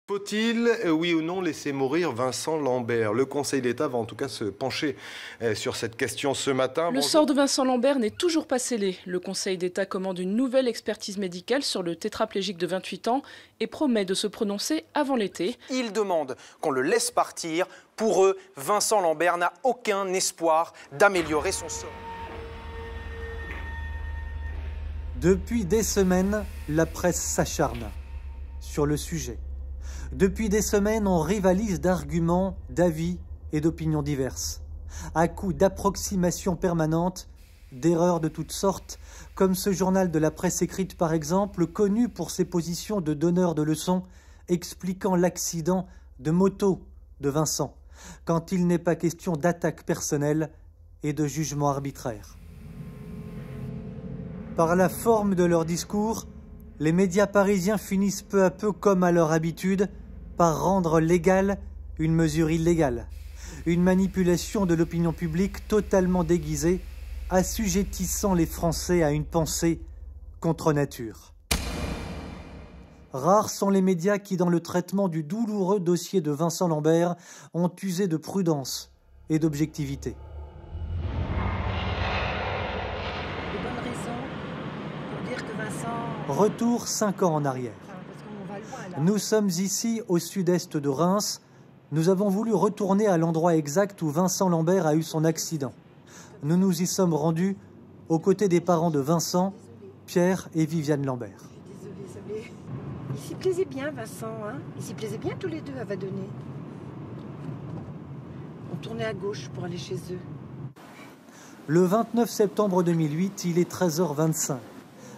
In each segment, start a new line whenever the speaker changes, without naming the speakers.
Faut-il, oui ou non, laisser mourir Vincent Lambert? Le Conseil d'État va en tout cas se pencher sur cette question ce matin.
Le sort de Vincent Lambert n'est toujours pas scellé. Le Conseil d'État commande une nouvelle expertise médicale sur le tétraplégique de 28 ans et promet de se prononcer avant l'été.
Ils demandent qu'on le laisse partir. Pour eux, Vincent Lambert n'a aucun espoir d'améliorer son sort.
Depuis des semaines, la presse s'acharne sur le sujet. Depuis des semaines, on rivalise d'arguments, d'avis et d'opinions diverses. À coups d'approximations permanentes, d'erreurs de toutes sortes, comme ce journal de la presse écrite par exemple, connu pour ses positions de donneur de leçons, expliquant l'accident de moto de Vincent, quand il n'est pas question d'attaque personnelle et de jugement arbitraire. Par la forme de leur discours, les médias parisiens finissent peu à peu, comme à leur habitude, par rendre légale une mesure illégale. Une manipulation de l'opinion publique totalement déguisée, assujettissant les Français à une pensée contre nature. Rares sont les médias qui, dans le traitement du douloureux dossier de Vincent Lambert, ont usé de prudence et d'objectivité. Retour 5 ans en arrière. Nous sommes ici au sud-est de Reims. Nous avons voulu retourner à l'endroit exact où Vincent Lambert a eu son accident. Nous nous y sommes rendus aux côtés des parents de Vincent, Pierre et Viviane Lambert.
Désolée. Il s'y plaisait bien, Vincent. Hein, ils s'y plaisaient bien tous les deux à Vadonnet. On tournait à gauche pour aller chez eux.
Le 29 septembre 2008, il est 13h25.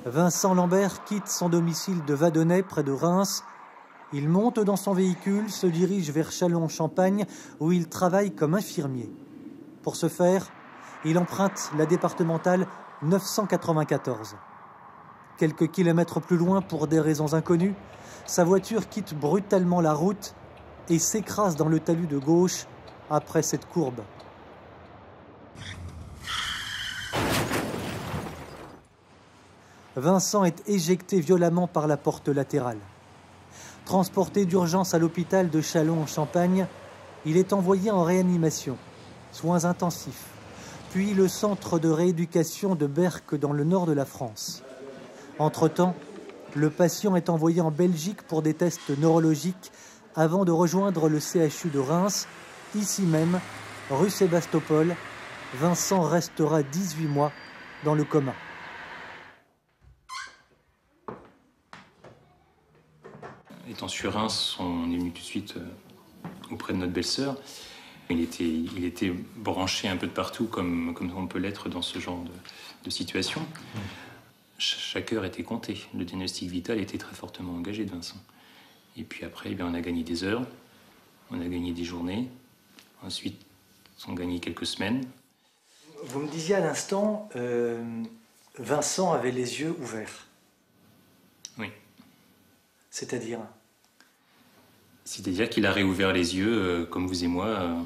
Vincent Lambert quitte son domicile de Vadonnet, près de Reims. Il monte dans son véhicule, se dirige vers Châlons-en-Champagne, où il travaille comme infirmier. Pour ce faire, il emprunte la départementale 994. Quelques kilomètres plus loin, pour des raisons inconnues, sa voiture quitte brutalement la route et s'écrase dans le talus de gauche après cette courbe. Vincent est éjecté violemment par la porte latérale. Transporté d'urgence à l'hôpital de Châlons-en-Champagne, il est envoyé en réanimation, soins intensifs, puis le centre de rééducation de Berck dans le nord de la France. Entre-temps, le patient est envoyé en Belgique pour des tests neurologiques avant de rejoindre le CHU de Reims. Ici même, rue Sébastopol, Vincent restera 18 mois dans le coma.
Étant sur Reims, on est venu tout de suite auprès de notre belle-sœur. Il était branché un peu de partout, comme on peut l'être dans ce genre de situation. Chaque heure était comptée. Le diagnostic vital était très fortement engagé de Vincent. Et puis après, on a gagné des heures, on a gagné des journées. Ensuite, on a gagné quelques semaines.
Vous me disiez à l'instant, Vincent avait les yeux ouverts.
Oui.
C'est-à-dire ?
C'est-à-dire qu'il a réouvert les yeux, comme vous et moi,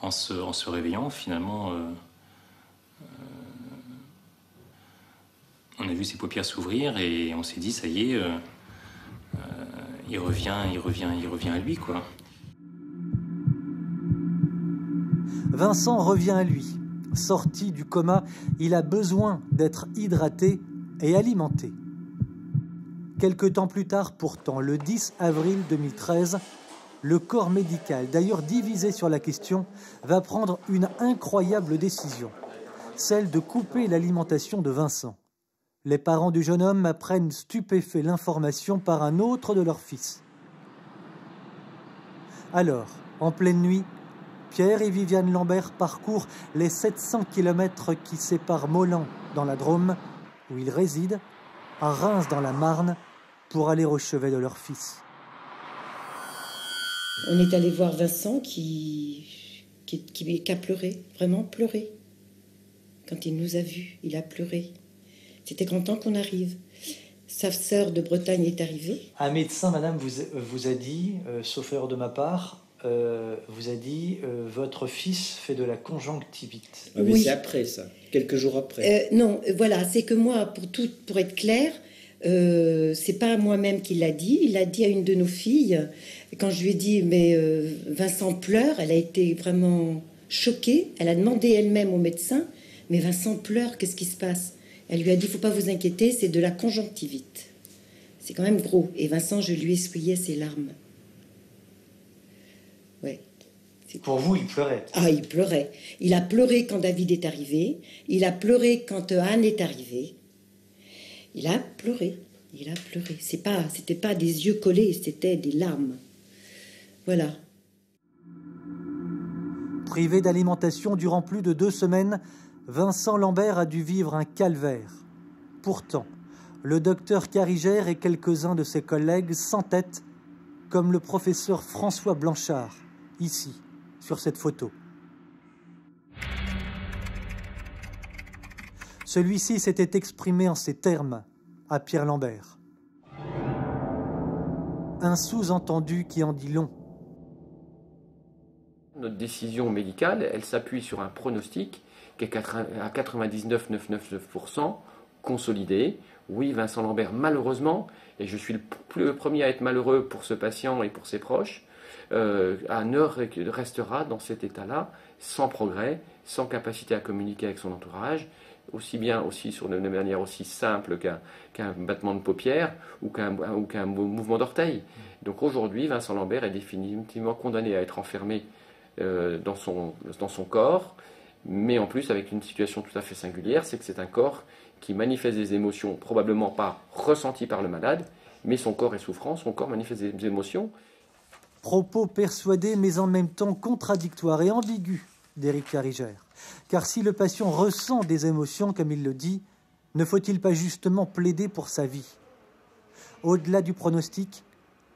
en se réveillant. Finalement, on a vu ses paupières s'ouvrir et on s'est dit, ça y est, il revient à lui, quoi.
Vincent revient à lui. Sorti du coma, il a besoin d'être hydraté et alimenté. Quelque temps plus tard, pourtant, le 10 avril 2013, le corps médical, d'ailleurs divisé sur la question, va prendre une incroyable décision, celle de couper l'alimentation de Vincent. Les parents du jeune homme apprennent stupéfaits l'information par un autre de leurs fils. Alors, en pleine nuit, Pierre et Viviane Lambert parcourent les 700 km qui séparent Molan, dans la Drôme, où ils résident, à Reims dans la Marne, pour aller au chevet de leur fils.
On est allé voir Vincent qui a pleuré, vraiment pleuré. Quand il nous a vus, il a pleuré. C'était content qu'on arrive. Sa sœur de Bretagne est arrivée.
Un médecin, madame, vous a dit, sauf erreur de ma part, vous a dit votre fils fait de la conjonctivite.
Ah, mais
oui.
C'est après ça, quelques jours après.
Non, voilà, c'est que moi, pour être clair, C'est pas moi-même qui l'a dit, il l'a dit à une de nos filles. Et quand je lui ai dit, mais Vincent pleure, elle a été vraiment choquée. Elle a demandé elle-même au médecin, mais Vincent pleure, qu'est-ce qui se passe? Elle lui a dit, faut pas vous inquiéter, c'est de la conjonctivite. C'est quand même gros. Et Vincent, je lui essuyais ses larmes. Ouais.
Pour vous, il pleurait?
Ah, il pleurait. Il a pleuré quand David est arrivé. Il a pleuré quand Anne est arrivée. Il a pleuré. Il a pleuré. C'était pas des yeux collés, c'était des larmes. Voilà.
Privé d'alimentation durant plus de 2 semaines, Vincent Lambert a dû vivre un calvaire. Pourtant, le docteur Carigère et quelques-uns de ses collègues s'entêtent, comme le professeur François Blanchard, ici, sur cette photo. Celui-ci s'était exprimé en ces termes à Pierre Lambert. Un sous-entendu qui en dit long.
Notre décision médicale, elle s'appuie sur un pronostic qui est à 99,999% consolidé. Oui, Vincent Lambert, malheureusement, et je suis le premier à être malheureux pour ce patient et pour ses proches, restera dans cet état-là, sans progrès, sans capacité à communiquer avec son entourage, aussi bien aussi sur une manière aussi simple qu'un battement de paupières ou qu'un mouvement d'orteil. Donc aujourd'hui, Vincent Lambert est définitivement condamné à être enfermé dans son corps, mais en plus avec une situation tout à fait singulière, c'est que c'est un corps qui manifeste des émotions probablement pas ressenties par le malade, mais son corps est souffrant, son corps manifeste des émotions.
Propos persuadés mais en même temps contradictoires et ambigus d'Éric Carigère. Car si le patient ressent des émotions, comme il le dit, ne faut-il pas justement plaider pour sa vie? Au-delà du pronostic,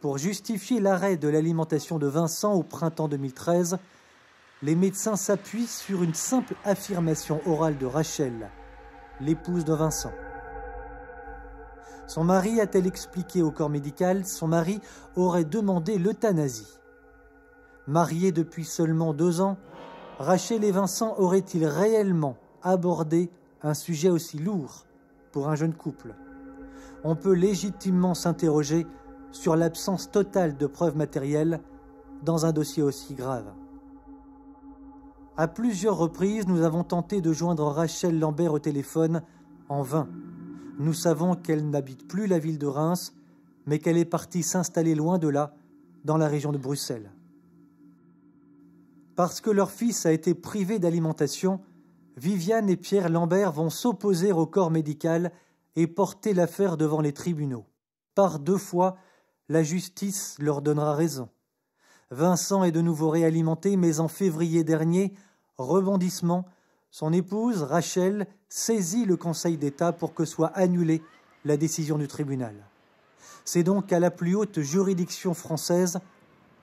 pour justifier l'arrêt de l'alimentation de Vincent au printemps 2013, les médecins s'appuient sur une simple affirmation orale de Rachel, l'épouse de Vincent. Son mari a-t-elle expliqué au corps médical, son mari aurait demandé l'euthanasie. Mariés depuis seulement 2 ans, Rachel et Vincent auraient-ils réellement abordé un sujet aussi lourd pour un jeune couple? On peut légitimement s'interroger sur l'absence totale de preuves matérielles dans un dossier aussi grave. À plusieurs reprises, nous avons tenté de joindre Rachel Lambert au téléphone, en vain. Nous savons qu'elle n'habite plus la ville de Reims, mais qu'elle est partie s'installer loin de là, dans la région de Bruxelles. Parce que leur fils a été privé d'alimentation, Viviane et Pierre Lambert vont s'opposer au corps médical et porter l'affaire devant les tribunaux. Par 2 fois, la justice leur donnera raison. Vincent est de nouveau réalimenté, mais en février dernier, rebondissement, son épouse, Rachel, saisit le Conseil d'État pour que soit annulée la décision du tribunal. C'est donc à la plus haute juridiction française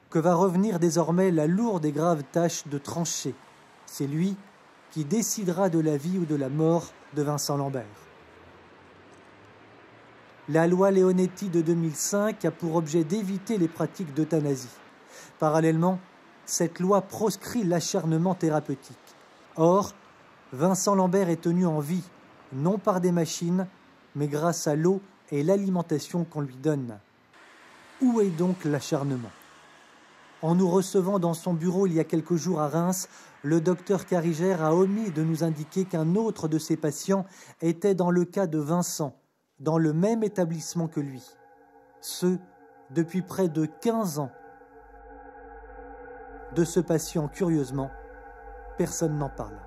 que va revenir désormais la lourde et grave tâche de trancher. C'est lui qui décidera de la vie ou de la mort de Vincent Lambert. La loi Leonetti de 2005 a pour objet d'éviter les pratiques d'euthanasie. Parallèlement, cette loi proscrit l'acharnement thérapeutique. Or, Vincent Lambert est tenu en vie, non par des machines, mais grâce à l'eau et l'alimentation qu'on lui donne. Où est donc l'acharnement? En nous recevant dans son bureau il y a quelques jours à Reims, le docteur Carigère a omis de nous indiquer qu'un autre de ses patients était dans le cas de Vincent, dans le même établissement que lui. Ce, depuis près de 15 ans. De ce patient, curieusement, personne n'en parle.